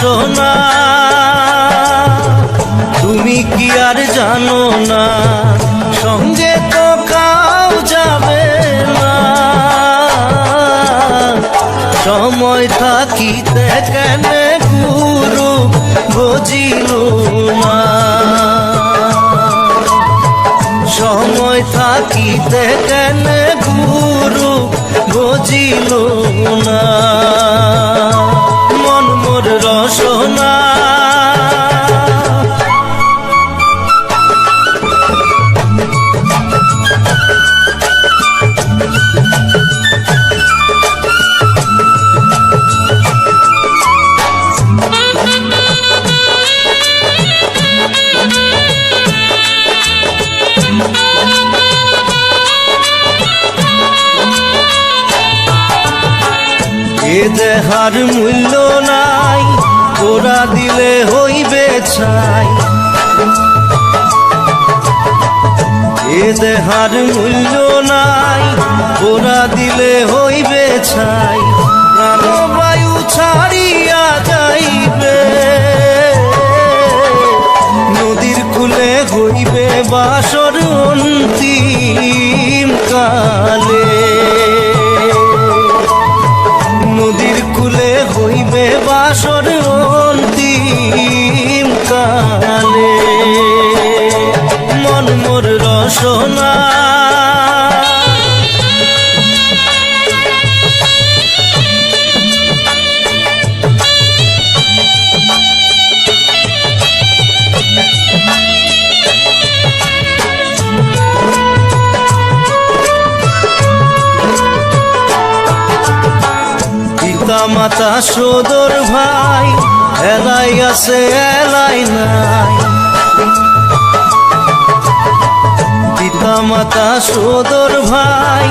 রসনা তুমি কি আর জানো না সঙ্গে তো কাউ যাবে না সময় থাকিতে কেন গুরু বুঝিল না সময় থাকিতে কেন গুরু বুঝিল না মন মোর রসনা এ দেহার মূল্য নাই ওরা দিলে হইবে ছাই এ দেহার মূল্য নাই ওরা দিলে হইবে ছাই প্রাণবায়ু ছাড়িয়া যাইবে নদীর কূলে হইবে বাসর অন্তিম কালে নদীর কূলে হইবে বাসর অন্তিম কালে মন মোর রসনা মাতা সদর ভাই এলাই আছে এলাই নাই পিতা মাতা সদর ভাই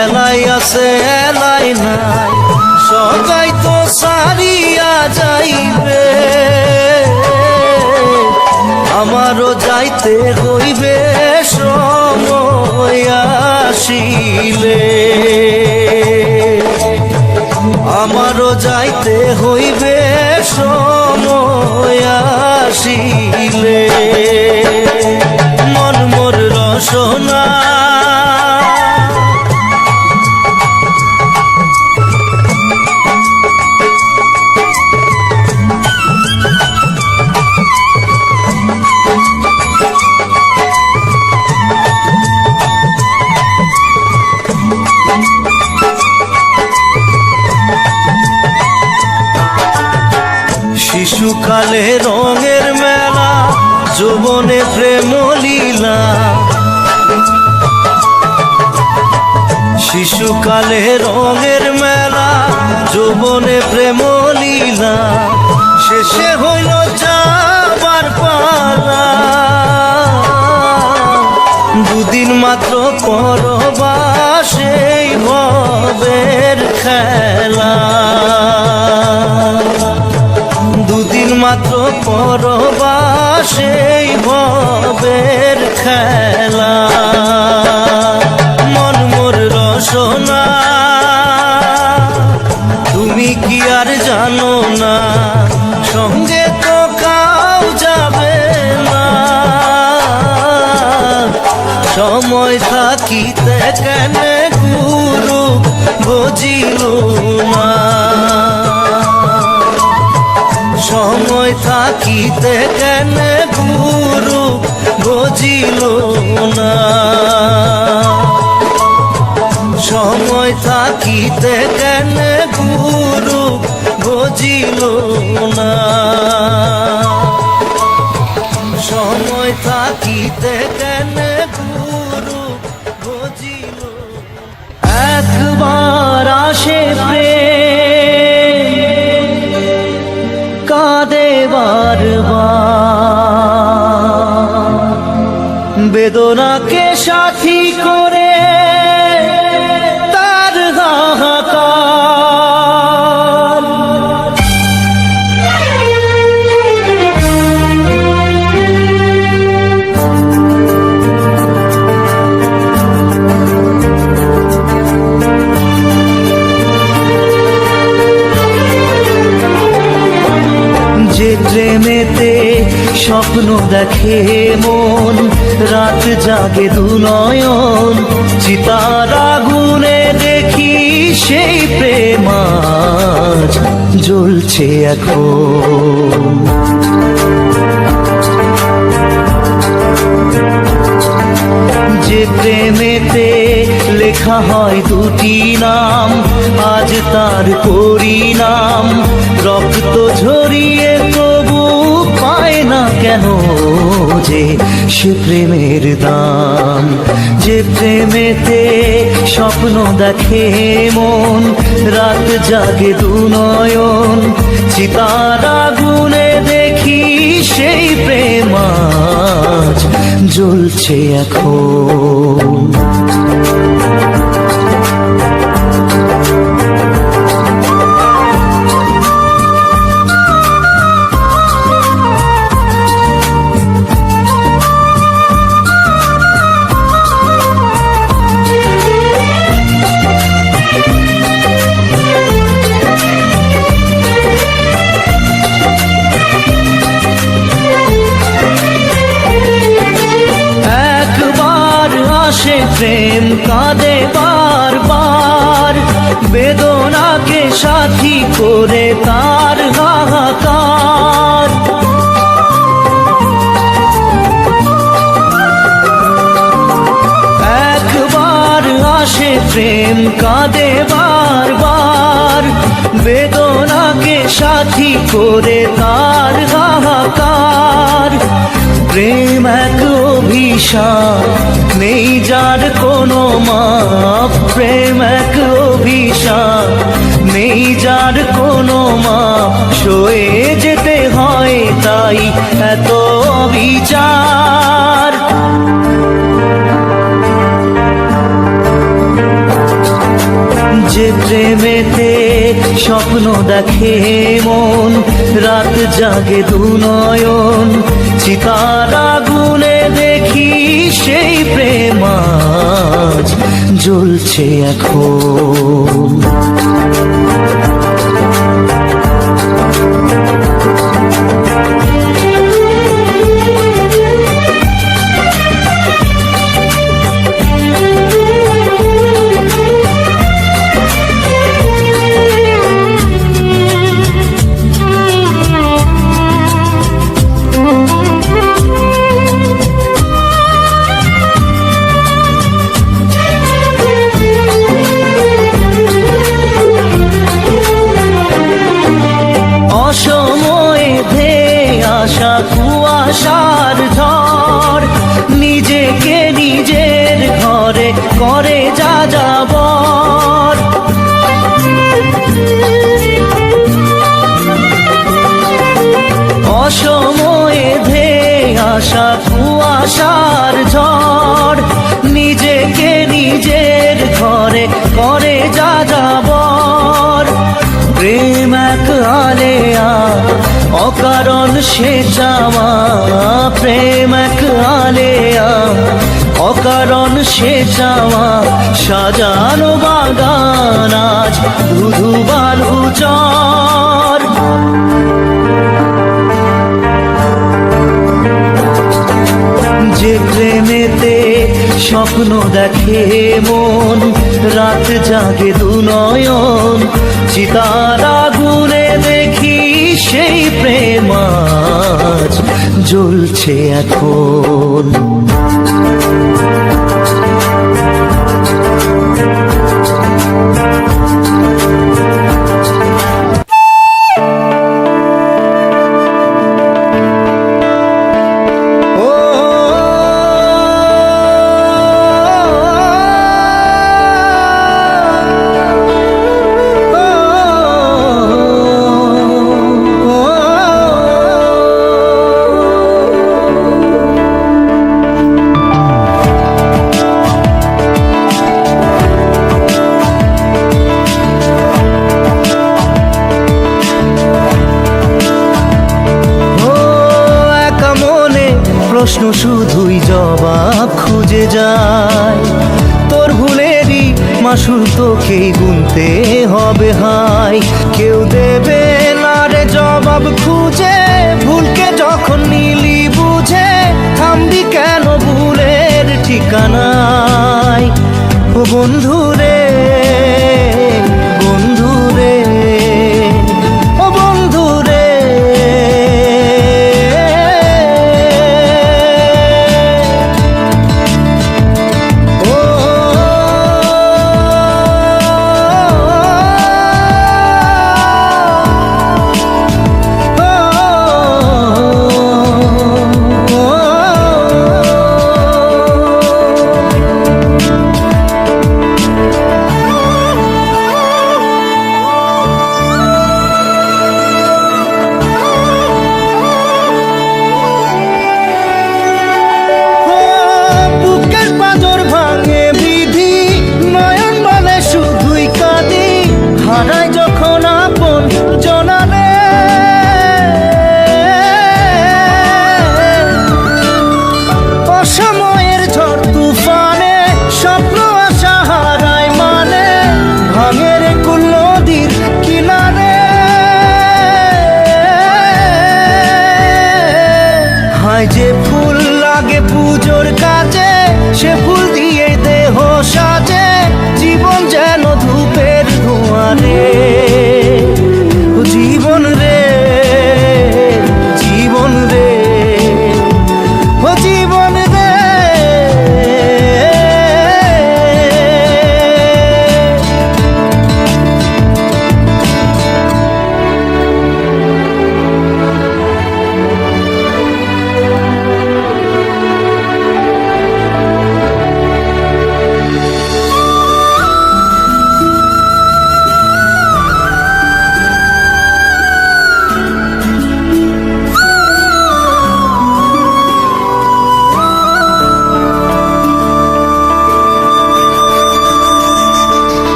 এলাই আছে এলাই নাই সবাই তো সারিয়া যাইবে আমারও যাইতে হইবে সময় আসিলে আমারও যাইতে হইবে সময় আসিলে মন মোর রসনা শিশুকালে রঙের মেলা যৌবনে প্রেম লীলা শিশুকালে রঙের মেলা যৌবনে প্রেম লীলা শেষে হইল যাবার পালা দুদিন মাত্র পরবাসেই ভবের খেলা দুদিন মাত্র পরবাসেই ভবের খেলা মন মোর রসনা তুমি কি আর জানো না সঙ্গে তো কাউ যাবে না সময় থাকিতে কেন গুরু বুঝিল না সময় থাকিতে কেন গুরু বুঝিল না সময় থাকিতে কেন গুরু বুঝিল না সময় থাকিতে কেন গুরু বুঝিল একবার আসে কাঁদে বারবার বেদনাকে সাথী করে তার হাহাকার প্রেমেতে স্বপ্ন দেখে মন, রাত জাগে দু নয়ন, চিতার আগুনে দেখি সেই প্রেম আজ জ্বলছে এখন। যে প্রেমেতে লেখা হয় দুটি নাম, আজ তার পরিণাম রক্ত ঝরিয়ে তবু পায় না কেন যে সে প্রেমের দাম। যে প্রেমেতে স্বপ্ন দেখে মন, রাত জাগে দু নয়ন, চিতার আগুনে দেখি সেই প্রেম আজ জ্বলছে এখন। প্রেম কাঁদে বারবার, বেদনাকে সাথী করে তার হাহাকার। একবার আসে প্রেম কাঁদে বারবার, বেদনাকে সাথী করে তার হাহাকার। প্রেম এক অভিশাপ, নেই যার কোনো মাপ। প্রেম এক অভিশাপ, নেই যার কোনো মাপ। সয়ে যেতে হয় তাই এত বিচার। যে প্রেমেতে স্বপ্ন দেখে মন, রাত জাগে দু নয়ন, চিতার আগুনে দেখি সেই প্রেম আজ জ্বলছে এখন। কুয়াশার ঝড় নিজেকে নিজের ঘরে করে যা যাবর। অসময়ে ধেয়ে আসা কুয়াশার ঝড় নিজেকে নিজের ঘরে করে যা যাবর। প্রেম এক আলেয়া অকারণ সে চাওয়া, প্রেম এক আলেয়া অকারণ সে চাওয়া। সাজানো বাগান আজ ধুধু বালু চর। যে প্রেমেতে স্বপ্ন দেখে মন, রাত জাগে দু নয়ন, চিতার আগুনে দেখি সেই প্রেম আজ জ্বলছে এখন। প্রশ্ন শুধুই জবাব খুঁজে যায়। তোর ভুলেরই মাসুল তোকেই গুনতে হবে হায়। কেউ দেবে না রে জবাব খুঁজে ঠিকানায়। ও বন্ধু রে, বন্ধু রে, ও বন্ধু রে। সময়ের ঝড় তুফানে স্বপ্ন আশা হারায় মানে, ভাঙের কুল নদীর কিনারে। হায় যে ফুল লাগে পুজোর কাজে, সে ফুল দিয়ে দেহ সাজে, জীবন যেন ধূপের ধোঁয়ারে। জীবন রে, জীবন রে, ও জীবন রে।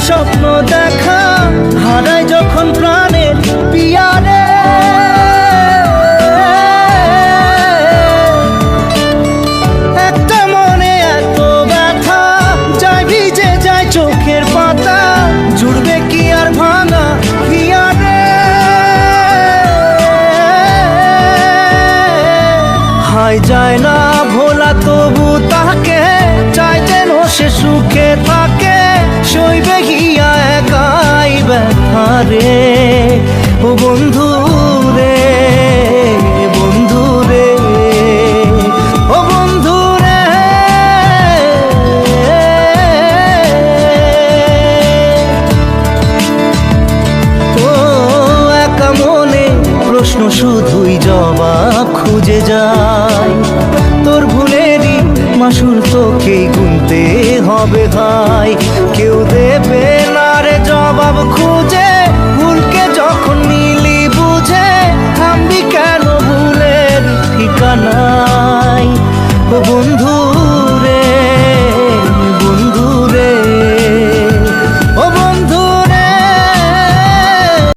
স্বপ্ন দেখা হারায় যখন প্রাণের পিয়ারে। একটা মনে এত ব্যথা, যায় ভিজে যায় চোখের পাতা, জুড়বে কি আর ভাঙা হিয়ারে। হায় যায় না ভোলা তবু তাকে, চাই যেন সে সুখে থাকে, সইবে গিয়া একাই ব্যথা রে। ও বন্ধু রে, বন্ধু রে, ও বন্ধু রে। ও একা মনে প্রশ্ন শুধুই জবাব খুঁজে যায়, তোর ভুলেরই মাসুল তোকেই গুনতে হবে ভাই। কেউ দেবে না রে জবাব খুঁজে, ভুলকে যখন নিলি বুঝে, থামবি কেন ভুলের ঠিকানায়।